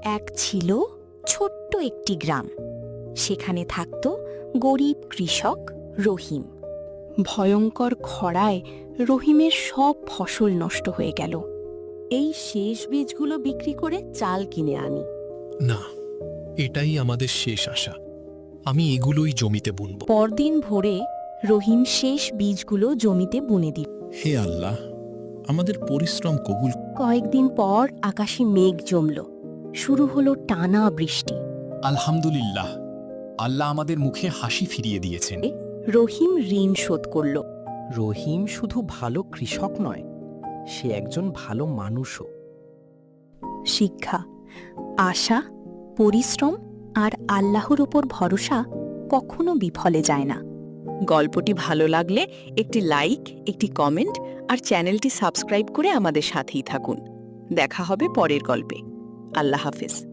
এক ছিল ছোট্ট একটি গ্রাম। সেখানে থাকত গরিব কৃষক রহিম। ভয়ঙ্কর খরায় রহিমের সব ফসল নষ্ট হয়ে গেল। এই শেষ বীজগুলো বিক্রি করে চাল কিনে আনি। না, এটাই আমাদের শেষ আশা। আমি এগুলোই জমিতে বুনব। পরদিন ভোরে রহিম শেষ বীজগুলো জমিতে বুনে দিল। হে আল্লাহ, আমাদের পরিশ্রম কবুল। কয়েকদিন পর আকাশে মেঘ জমল। শুরু হলো টানা বৃষ্টি। আলহামদুলিল্লাহ, আল্লাহ আমাদের মুখে হাসি ফিরিয়ে দিয়েছেন। রহিম ঋণ শোধ করল। রহিম শুধু ভালো কৃষক নয়, সে একজন ভালো মানুষও। শিক্ষা: আশা, পরিশ্রম আর আল্লাহর উপর ভরসা কখনো বিফলে যায় না। গল্পটি ভালো লাগলে একটি লাইক, একটি কমেন্ট আর চ্যানেলটি সাবস্ক্রাইব করে আমাদের সাথেই থাকুন। দেখা হবে পরের গল্পে। আল্লাহ হাফেজ।